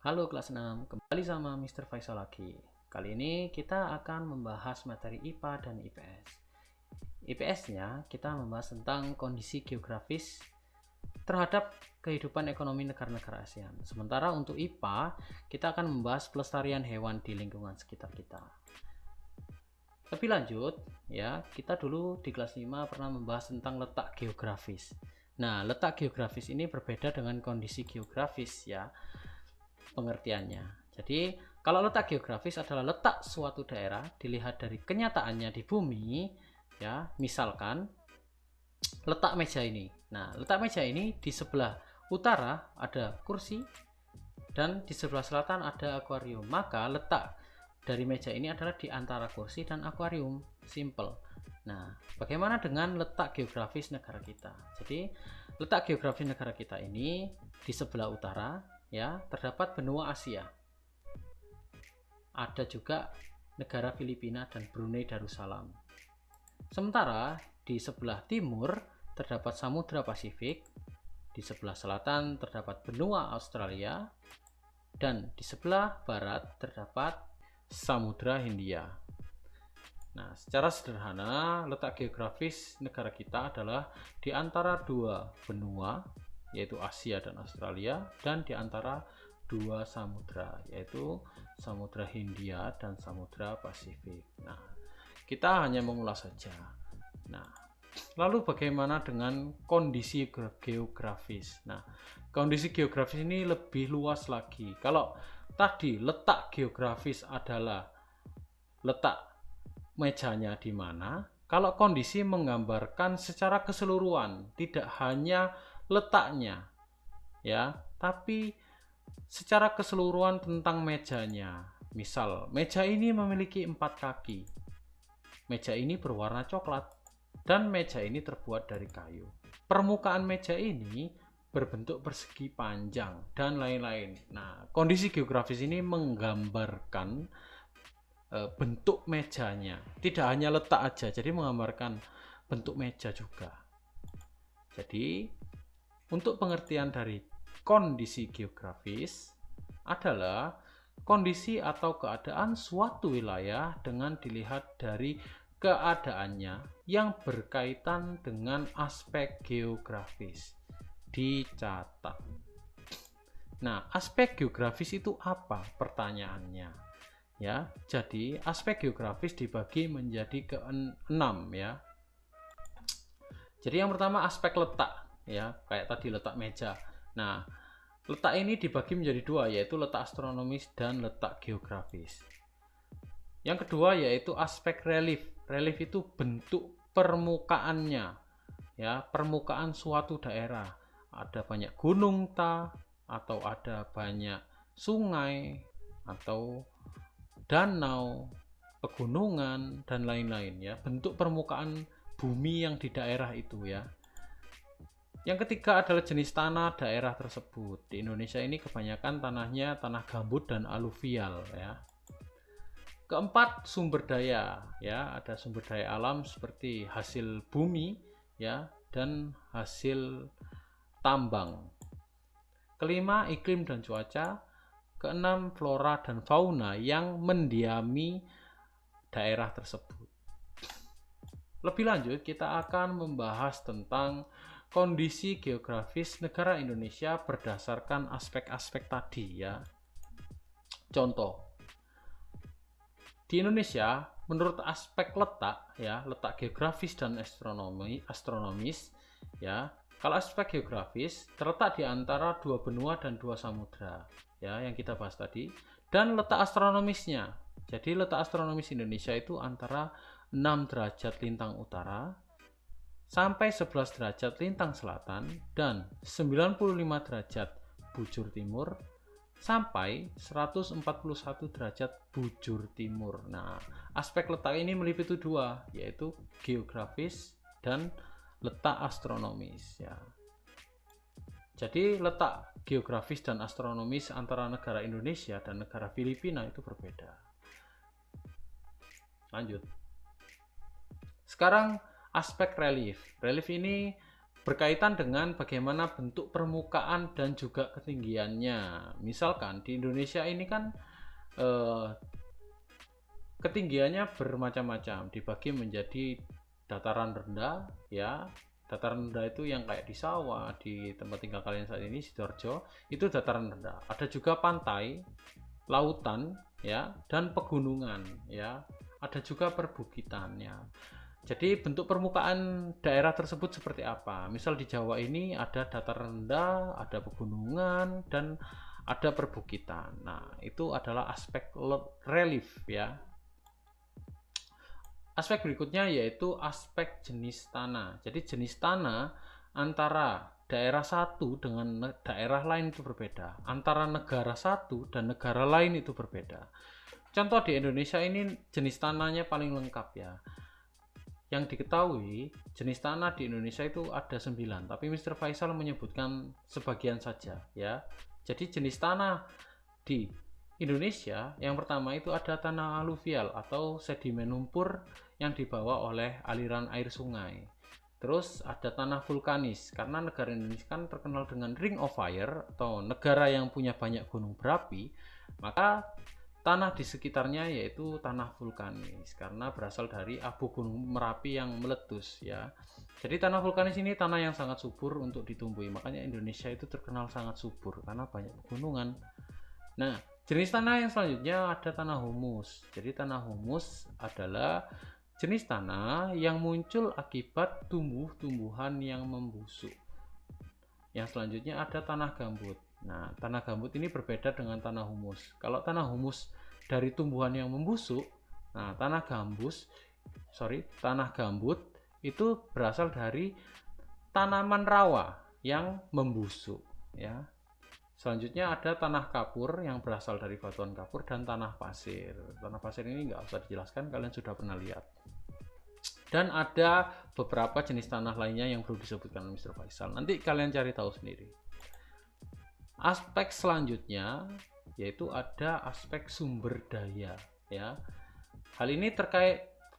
Halo kelas 6, kembali sama Mr. Faisal lagi. Kali ini kita akan membahas materi IPA dan IPS. IPS-nya kita membahas tentang kondisi geografis terhadap kehidupan ekonomi negara-negara ASEAN. Sementara untuk IPA, kita akan membahas pelestarian hewan di lingkungan sekitar kita. Lebih lanjut, ya, kita dulu di kelas 5 pernah membahas tentang letak geografis. Nah, letak geografis ini berbeda dengan kondisi geografis, ya, pengertiannya. Jadi, kalau letak geografis adalah letak suatu daerah dilihat dari kenyataannya di bumi, ya, misalkan letak meja ini. Nah, letak meja ini di sebelah utara ada kursi dan di sebelah selatan ada akuarium. Maka letak dari meja ini adalah di antara kursi dan akuarium. Simple. Nah, bagaimana dengan letak geografis negara kita? Jadi, letak geografis negara kita ini di sebelah utara, ya, terdapat benua Asia. Ada juga negara Filipina dan Brunei Darussalam. Sementara di sebelah timur terdapat Samudra Pasifik, di sebelah selatan terdapat benua Australia, dan di sebelah barat terdapat Samudra Hindia. Nah, secara sederhana, letak geografis negara kita adalah di antara dua benua, yaitu Asia dan Australia, dan di antara dua samudra, yaitu Samudra Hindia dan Samudra Pasifik. Nah, kita hanya mengulas saja. Nah, lalu bagaimana dengan kondisi geografis? Nah, kondisi geografis ini lebih luas lagi. Kalau tadi letak geografis adalah letak mejanya di mana, kalau kondisi menggambarkan secara keseluruhan, tidak hanya letaknya, ya, tapi secara keseluruhan tentang mejanya. Misal, meja ini memiliki 4 kaki. Meja ini berwarna coklat dan meja ini terbuat dari kayu. Permukaan meja ini berbentuk persegi panjang dan lain-lain. Nah, kondisi geografis ini menggambarkan bentuk mejanya, tidak hanya letak aja, jadi menggambarkan bentuk meja juga. Jadi untuk pengertian dari kondisi geografis adalah kondisi atau keadaan suatu wilayah dengan dilihat dari keadaannya yang berkaitan dengan aspek geografis. Dicatat. Nah, aspek geografis itu apa? Pertanyaannya. Ya, jadi aspek geografis dibagi menjadi ke-6, ya. Jadi yang pertama aspek letak, ya, kayak tadi letak meja. Nah, letak ini dibagi menjadi dua, yaitu letak astronomis dan letak geografis. Yang kedua yaitu aspek relief. Relief itu bentuk permukaannya, ya, permukaan suatu daerah. Ada banyak gunung atau ada banyak sungai atau danau, pegunungan dan lain-lain, ya, bentuk permukaan bumi yang di daerah itu, ya. Yang ketiga adalah jenis tanah daerah tersebut. Di Indonesia ini kebanyakan tanahnya tanah gambut dan aluvial, ya. Keempat, sumber daya, ya, ada sumber daya alam seperti hasil bumi, ya, dan hasil tambang. Kelima, iklim dan cuaca. Keenam, flora dan fauna yang mendiami daerah tersebut. Lebih lanjut, kita akan membahas tentang kondisi geografis negara Indonesia berdasarkan aspek-aspek tadi, ya. Contoh, di Indonesia menurut aspek letak, ya, letak geografis dan astronomis, ya. Kalau aspek geografis terletak di antara dua benua dan dua samudra, ya, yang kita bahas tadi, dan letak astronomisnya. Jadi letak astronomis Indonesia itu antara 6 derajat lintang utara sampai 11 derajat lintang selatan dan 95 derajat bujur timur sampai 141 derajat bujur timur. Nah, aspek letak ini meliputi dua, yaitu geografis dan letak astronomis, ya. Jadi letak geografis dan astronomis antara negara Indonesia dan negara Filipina itu berbeda. Lanjut. Sekarang aspek relief. Relief ini berkaitan dengan bagaimana bentuk permukaan dan juga ketinggiannya. Misalkan di Indonesia ini kan ketinggiannya bermacam-macam, dibagi menjadi dataran rendah ya. Dataran rendah itu yang kayak di sawah, di tempat tinggal kalian saat ini Sidoarjo, itu dataran rendah. Ada juga pantai, lautan ya, dan pegunungan ya. Ada juga perbukitannya. Jadi bentuk permukaan daerah tersebut seperti apa? Misal di Jawa ini ada dataran rendah, ada pegunungan, dan ada perbukitan. Nah, itu adalah aspek relief ya. Aspek berikutnya yaitu aspek jenis tanah. Jadi jenis tanah antara daerah satu dengan daerah lain itu berbeda. Antara negara satu dan negara lain itu berbeda. Contoh di Indonesia ini jenis tanahnya paling lengkap ya. Yang diketahui jenis tanah di Indonesia itu ada 9, tapi Mr. Faisal menyebutkan sebagian saja ya. Jadi jenis tanah di Indonesia yang pertama itu ada tanah aluvial atau sedimen lumpur yang dibawa oleh aliran air sungai. Terus ada tanah vulkanis, karena negara Indonesia kan terkenal dengan Ring of Fire atau negara yang punya banyak gunung berapi, maka tanah di sekitarnya yaitu tanah vulkanis karena berasal dari abu gunung Merapi yang meletus ya. Jadi tanah vulkanis ini tanah yang sangat subur untuk ditumbuhi, makanya Indonesia itu terkenal sangat subur karena banyak pegunungan. Nah, jenis tanah yang selanjutnya ada tanah humus. Jadi tanah humus adalah jenis tanah yang muncul akibat tumbuh-tumbuhan yang membusuk. Yang selanjutnya ada tanah gambut. Nah, tanah gambut ini berbeda dengan tanah humus. Kalau tanah humus dari tumbuhan yang membusuk, nah tanah gambut itu berasal dari tanaman rawa yang membusuk ya. Selanjutnya ada tanah kapur yang berasal dari batuan kapur dan tanah pasir. Tanah pasir ini nggak usah dijelaskan, kalian sudah pernah lihat. Dan ada beberapa jenis tanah lainnya yang perlu disebutkan Mr. Faisal. Nanti kalian cari tahu sendiri. Aspek selanjutnya yaitu ada aspek sumber daya ya. Hal ini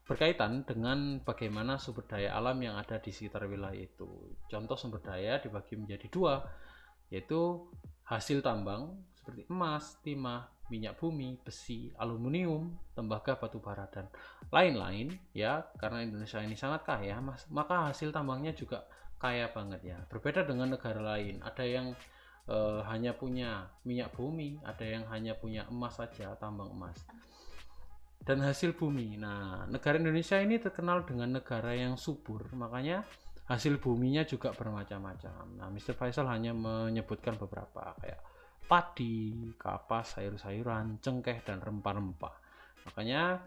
berkaitan dengan bagaimana sumber daya alam yang ada di sekitar wilayah itu. Contoh sumber daya dibagi menjadi 2, yaitu hasil tambang seperti emas, timah, minyak bumi, besi, aluminium, tembaga, batu bara, dan lain-lain ya. Karena Indonesia ini sangat kaya, maka hasil tambangnya juga kaya banget ya. Berbeda dengan negara lain, ada yang hanya punya minyak bumi, ada yang hanya punya emas saja, tambang emas dan hasil bumi. Nah, negara Indonesia ini terkenal dengan negara yang subur, makanya hasil buminya juga bermacam-macam. Nah, Mr. Faisal hanya menyebutkan beberapa kayak padi, kapas, sayur-sayuran, cengkeh, dan rempah-rempah. Makanya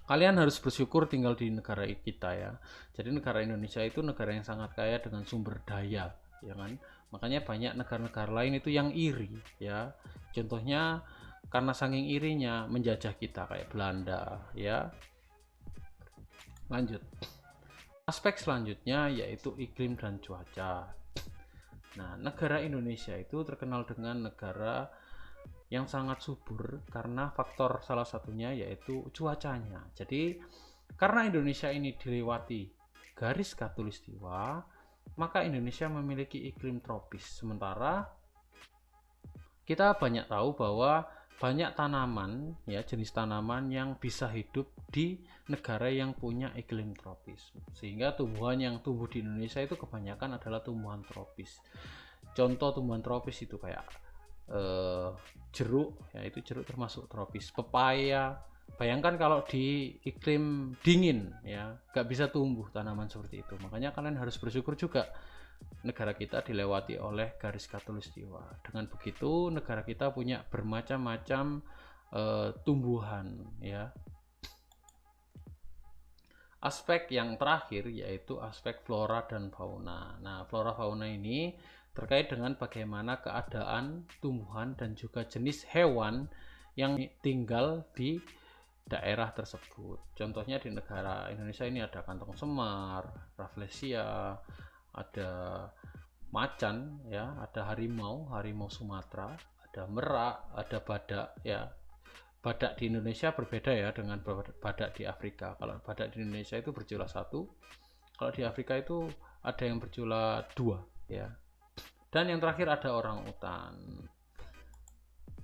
kalian harus bersyukur tinggal di negara kita ya. Jadi negara Indonesia itu negara yang sangat kaya dengan sumber daya, ya kan? Makanya banyak negara-negara lain itu yang iri ya. Contohnya karena saking irinya menjajah kita kayak Belanda ya. Lanjut. Aspek selanjutnya yaitu iklim dan cuaca. Nah, negara Indonesia itu terkenal dengan negara yang sangat subur karena faktor salah satunya yaitu cuacanya. Jadi karena Indonesia ini dilewati garis khatulistiwa, maka Indonesia memiliki iklim tropis. Sementara kita banyak tahu bahwa banyak tanaman ya, jenis tanaman yang bisa hidup di negara yang punya iklim tropis. Sehingga tumbuhan yang tumbuh di Indonesia itu kebanyakan adalah tumbuhan tropis. Contoh tumbuhan tropis itu kayak jeruk ya, itu jeruk termasuk tropis. Pepaya, bayangkan kalau di iklim dingin ya gak bisa tumbuh tanaman seperti itu. Makanya kalian harus bersyukur juga negara kita dilewati oleh garis khatulistiwa. Dengan begitu negara kita punya bermacam-macam tumbuhan ya. Aspek yang terakhir yaitu aspek flora dan fauna. Nah, flora fauna ini terkait dengan bagaimana keadaan tumbuhan dan juga jenis hewan yang tinggal di daerah tersebut. Contohnya di negara Indonesia ini ada kantong semar, rafflesia, ada macan ya, ada harimau Sumatera, ada merak, ada badak ya. Badak di Indonesia berbeda ya dengan badak di Afrika. Kalau badak di Indonesia itu berjumlah 1, kalau di Afrika itu ada yang berjula 2 ya. Dan yang terakhir ada orang utan.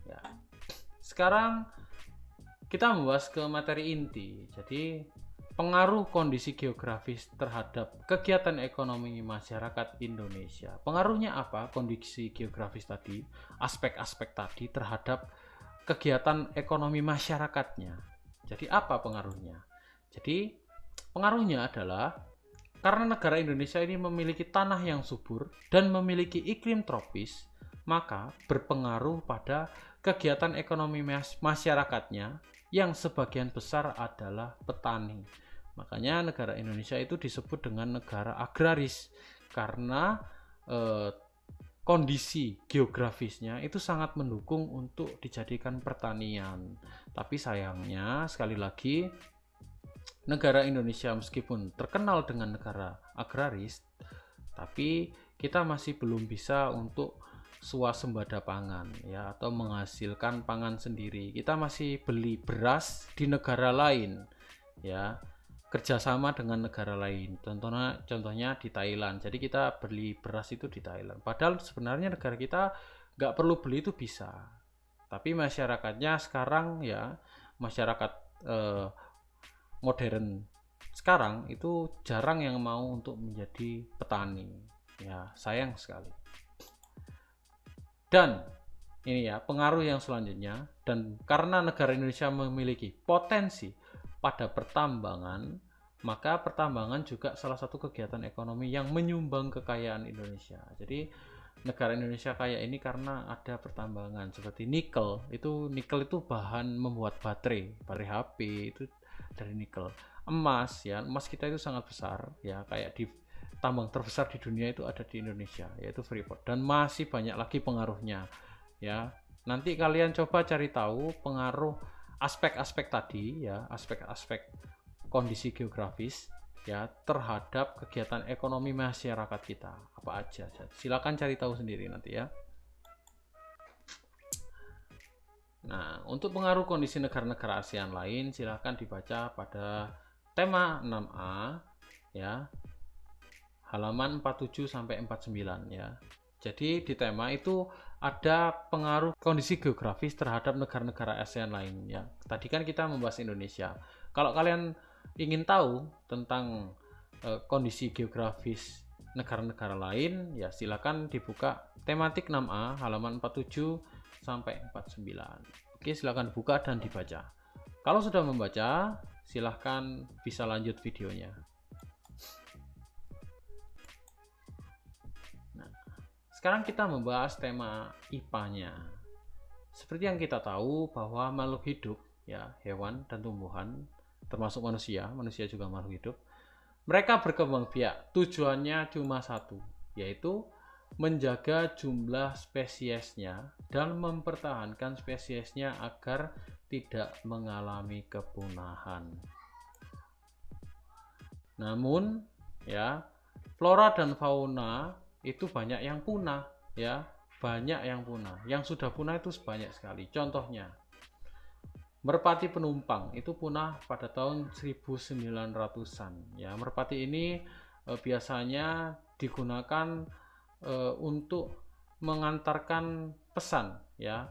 Ya. Sekarang kita membahas ke materi inti. Jadi pengaruh kondisi geografis terhadap kegiatan ekonomi masyarakat Indonesia. Pengaruhnya apa? Kondisi geografis tadi, aspek-aspek tadi terhadap kegiatan ekonomi masyarakatnya. Jadi apa pengaruhnya? Jadi pengaruhnya adalah karena negara Indonesia ini memiliki tanah yang subur dan memiliki iklim tropis, maka berpengaruh pada kegiatan ekonomi masyarakatnya yang sebagian besar adalah petani. Makanya negara Indonesia itu disebut dengan negara agraris karena kondisi geografisnya itu sangat mendukung untuk dijadikan pertanian. Tapi sayangnya sekali lagi negara Indonesia meskipun terkenal dengan negara agraris, tapi kita masih belum bisa untuk swasembada pangan ya, atau menghasilkan pangan sendiri. Kita masih beli beras di negara lain ya, kerjasama dengan negara lain, contohnya di Thailand. Jadi kita beli beras itu di Thailand, padahal sebenarnya negara kita nggak perlu beli, itu bisa. Tapi masyarakatnya sekarang ya, masyarakat modern sekarang itu jarang yang mau untuk menjadi petani ya, sayang sekali. Dan ini ya pengaruh yang selanjutnya, dan karena negara Indonesia memiliki potensi pada pertambangan, maka pertambangan juga salah satu kegiatan ekonomi yang menyumbang kekayaan Indonesia. Jadi negara Indonesia kaya ini karena ada pertambangan seperti nikel. Nikel itu bahan membuat baterai HP itu dari nikel. Emas ya, emas kita itu sangat besar ya, kayak di tambang terbesar di dunia itu ada di Indonesia, yaitu Freeport, dan masih banyak lagi pengaruhnya ya. Nanti kalian coba cari tahu pengaruh aspek-aspek tadi ya, aspek-aspek kondisi geografis ya terhadap kegiatan ekonomi masyarakat kita apa aja. Silakan cari tahu sendiri nanti ya. Nah, untuk pengaruh kondisi negara-negara ASEAN lain silakan dibaca pada tema 6A ya, halaman 47 sampai 49 ya. Jadi di tema itu ada pengaruh kondisi geografis terhadap negara-negara ASEAN lain ya. Tadi kan kita membahas Indonesia. Kalau kalian ingin tahu tentang kondisi geografis negara-negara lain ya, silakan dibuka tematik 6A halaman 47 sampai 49. Oke, silakan buka dan dibaca. Kalau sudah membaca, silahkan bisa lanjut videonya. Sekarang kita membahas tema IPA-nya. Seperti yang kita tahu bahwa makhluk hidup ya, hewan dan tumbuhan termasuk manusia juga makhluk hidup, mereka berkembang biak. Tujuannya cuma satu, yaitu menjaga jumlah spesiesnya dan mempertahankan spesiesnya agar tidak mengalami kepunahan. Namun ya, flora dan fauna itu banyak yang punah ya, banyak yang punah. Yang sudah punah itu banyak sekali. Contohnya merpati penumpang itu punah pada tahun 1900-an ya. Merpati ini biasanya digunakan untuk mengantarkan pesan ya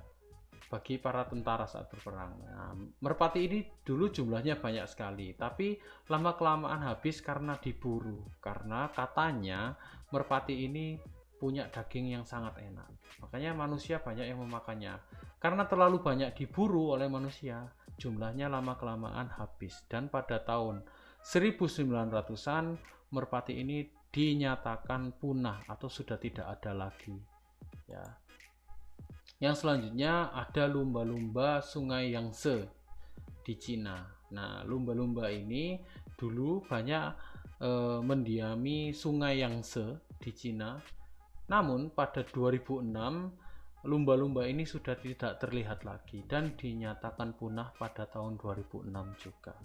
bagi para tentara saat berperang. Nah, merpati ini dulu jumlahnya banyak sekali, tapi lama kelamaan habis karena diburu. Karena katanya merpati ini punya daging yang sangat enak, makanya manusia banyak yang memakannya. Karena terlalu banyak diburu oleh manusia, jumlahnya lama kelamaan habis, dan pada tahun 1900-an merpati ini dinyatakan punah atau sudah tidak ada lagi ya. Yang selanjutnya ada lumba-lumba Sungai Yangtze di Cina. Nah, lumba-lumba ini dulu banyak mendiami Sungai Yangtze di Cina. Namun pada 2006 lumba-lumba ini sudah tidak terlihat lagi dan dinyatakan punah pada tahun 2006 juga.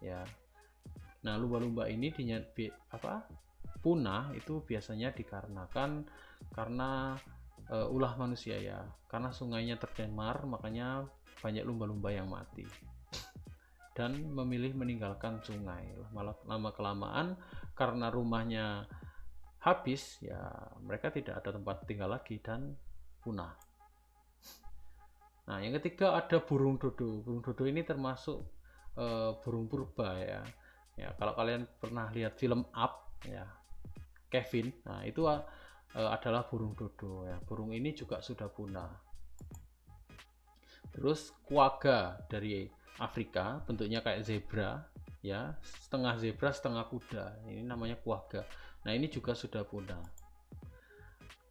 Ya. Nah, lumba-lumba ini punah itu biasanya dikarenakan karena ulah manusia ya, karena sungainya tercemar, makanya banyak lumba-lumba yang mati dan memilih meninggalkan sungai. Lama kelamaan karena rumahnya habis, ya mereka tidak ada tempat tinggal lagi dan punah. Nah, yang ketiga ada burung dodo. Burung dodo ini termasuk burung purba ya. Ya, kalau kalian pernah lihat film Up ya, Kevin, nah itu adalah burung dodo ya. Burung ini juga sudah punah. Terus quagga dari Afrika, bentuknya kayak zebra ya, setengah zebra setengah kuda. Ini namanya quagga. Nah, ini juga sudah punah.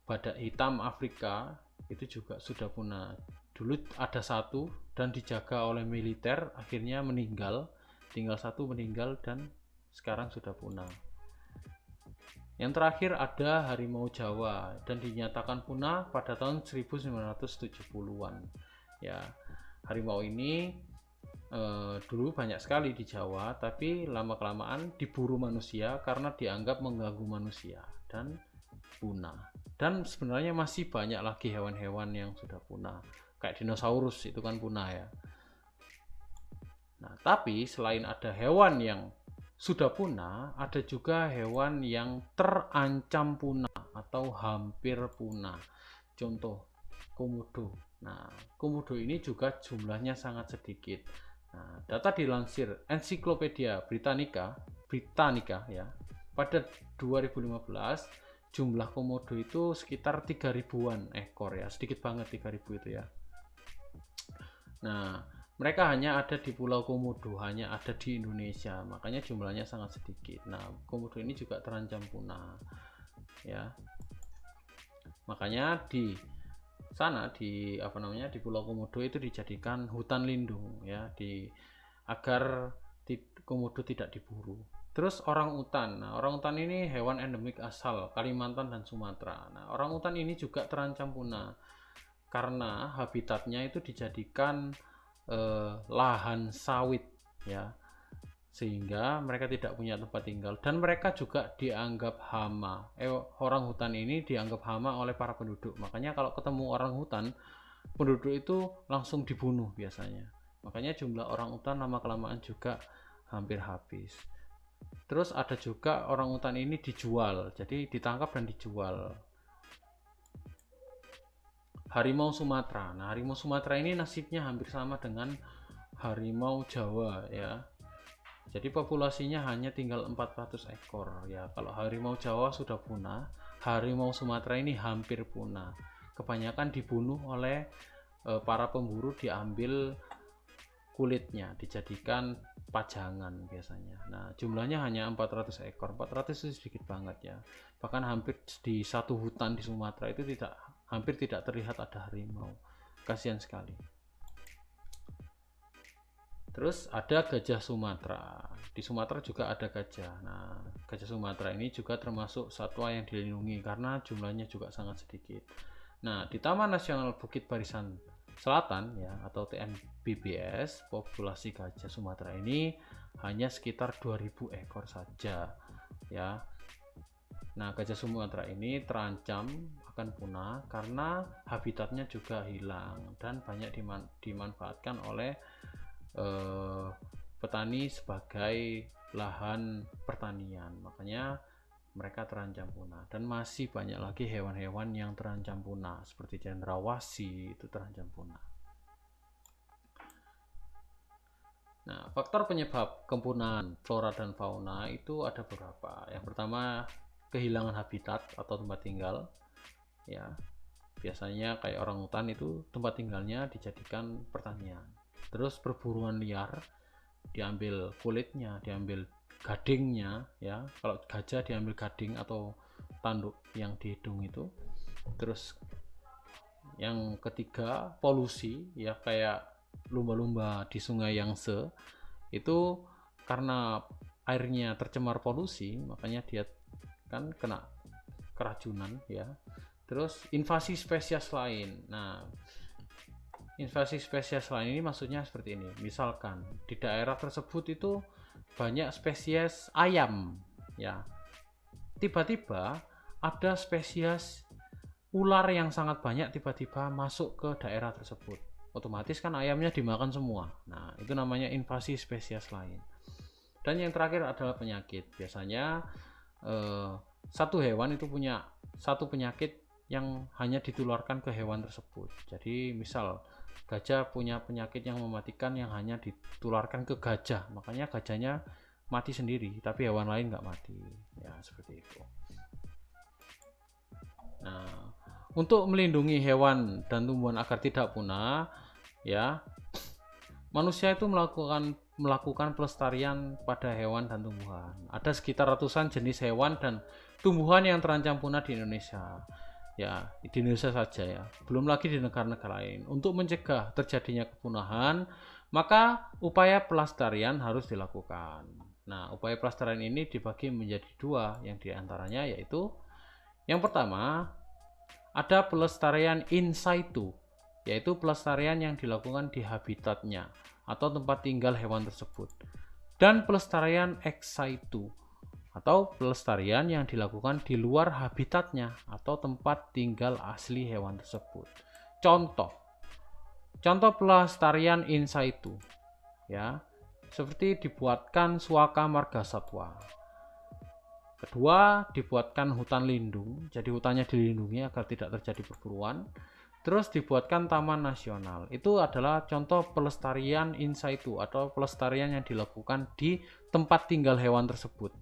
Badak hitam Afrika itu juga sudah punah. Dulu ada satu dan dijaga oleh militer, akhirnya meninggal. Tinggal satu meninggal dan sekarang sudah punah. Yang terakhir ada harimau Jawa dan dinyatakan punah pada tahun 1970-an. Ya, harimau ini dulu banyak sekali di Jawa, tapi lama-kelamaan diburu manusia karena dianggap mengganggu manusia dan punah. Dan sebenarnya masih banyak lagi hewan-hewan yang sudah punah, kayak dinosaurus itu kan punah ya. Nah, tapi selain ada hewan yang sudah punah, ada juga hewan yang terancam punah atau hampir punah. Contoh komodo. Nah, komodo ini juga jumlahnya sangat sedikit. Nah, data dilansir Encyclopedia Britannica ya, pada 2015 jumlah komodo itu sekitar 3.000-an ekor ya, sedikit banget 3.000 itu ya. Nah, mereka hanya ada di Pulau Komodo, hanya ada di Indonesia, makanya jumlahnya sangat sedikit. Nah, komodo ini juga terancam punah ya. Makanya di sana di Pulau Komodo itu dijadikan hutan lindung ya, agar komodo tidak diburu. Terus orangutan. Nah, orangutan ini hewan endemik asal Kalimantan dan Sumatera. Nah, orangutan ini juga terancam punah karena habitatnya itu dijadikan lahan sawit ya, sehingga mereka tidak punya tempat tinggal dan mereka juga dianggap hama. Orangutan ini dianggap hama oleh para penduduk, makanya kalau ketemu orangutan, penduduk itu langsung dibunuh biasanya. Makanya jumlah orangutan lama-kelamaan juga hampir habis. Terus ada juga orangutan ini dijual, jadi ditangkap dan dijual. Harimau Sumatera. Nah, harimau Sumatera ini nasibnya hampir sama dengan harimau Jawa ya. Jadi populasinya hanya tinggal 400 ekor ya. Kalau harimau Jawa sudah punah, harimau Sumatera ini hampir punah. Kebanyakan dibunuh oleh para pemburu, diambil kulitnya, dijadikan pajangan biasanya. Nah, jumlahnya hanya 400 ekor. 400 itu sedikit banget ya. Bahkan hampir di satu hutan di Sumatera itu hampir tidak terlihat ada harimau. Kasihan sekali. Terus ada gajah Sumatera. Di Sumatera juga ada gajah. Nah, gajah Sumatera ini juga termasuk satwa yang dilindungi karena jumlahnya juga sangat sedikit. Nah, di Taman Nasional Bukit Barisan Selatan ya, atau TNBBS, populasi gajah Sumatera ini hanya sekitar 2000 ekor saja ya. Nah, gajah Sumatera ini terancam akan punah karena habitatnya juga hilang dan banyak dimanfaatkan oleh petani sebagai lahan pertanian. Makanya mereka terancam punah, dan masih banyak lagi hewan-hewan yang terancam punah seperti cendrawasih itu terancam punah. Nah, faktor penyebab kepunahan flora dan fauna itu ada beberapa. Yang pertama, kehilangan habitat atau tempat tinggal ya. Biasanya kayak orangutan itu tempat tinggalnya dijadikan pertanian. Terus perburuan liar, diambil kulitnya, diambil gadingnya ya. Kalau gajah diambil gading atau tanduk yang di hidung itu. Terus yang ketiga, polusi ya, kayak lumba-lumba di Sungai Yangtze itu karena airnya tercemar polusi, makanya dia kan kena keracunan ya. Terus invasi spesies lain. Nah, invasi spesies lain ini maksudnya seperti ini. Misalkan di daerah tersebut itu banyak spesies ayam ya. Tiba-tiba ada spesies ular yang sangat banyak tiba-tiba masuk ke daerah tersebut. Otomatis kan ayamnya dimakan semua. Nah, itu namanya invasi spesies lain. Dan yang terakhir adalah penyakit. Biasanya satu hewan itu punya satu penyakit yang hanya ditularkan ke hewan tersebut. Jadi misal gajah punya penyakit yang mematikan yang hanya ditularkan ke gajah, makanya gajahnya mati sendiri tapi hewan lain nggak mati, ya seperti itu. Nah, untuk melindungi hewan dan tumbuhan agar tidak punah, ya manusia itu melakukan pelestarian pada hewan dan tumbuhan. Ada sekitar ratusan jenis hewan dan tumbuhan yang terancam punah di Indonesia. Ya, di Indonesia saja ya. Belum lagi di negara-negara lain. Untuk mencegah terjadinya kepunahan, maka upaya pelestarian harus dilakukan. Nah, upaya pelestarian ini dibagi menjadi dua, yang diantaranya yaitu yang pertama, ada pelestarian in situ, yaitu pelestarian yang dilakukan di habitatnya atau tempat tinggal hewan tersebut. Dan pelestarian ex situ, atau pelestarian yang dilakukan di luar habitatnya atau tempat tinggal asli hewan tersebut. Contoh pelestarian in situ, ya, seperti dibuatkan suaka marga satwa. Kedua, dibuatkan hutan lindung, jadi hutannya dilindungi agar tidak terjadi perburuan. Terus dibuatkan taman nasional. Itu adalah contoh pelestarian in situ atau pelestarian yang dilakukan di tempat tinggal hewan tersebut.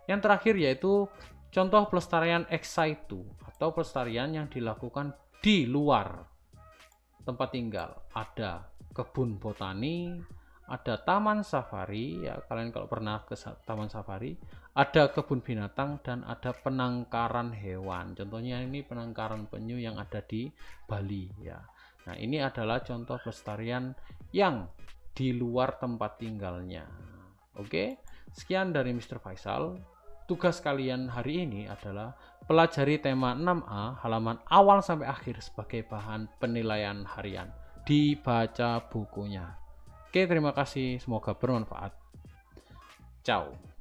Yang terakhir yaitu contoh pelestarian ex situ atau pelestarian yang dilakukan di luar tempat tinggal. Ada kebun botani, ada taman safari, ya kalian kalau pernah ke taman safari, ada kebun binatang, dan ada penangkaran hewan. Contohnya ini penangkaran penyu yang ada di Bali ya. Nah, ini adalah contoh pelestarian yang di luar tempat tinggalnya. Oke, sekian dari Mr. Faisal. Tugas kalian hari ini adalah pelajari tema 6A halaman awal sampai akhir sebagai bahan penilaian harian. Dibaca bukunya. Oke, terima kasih. Semoga bermanfaat. Ciao.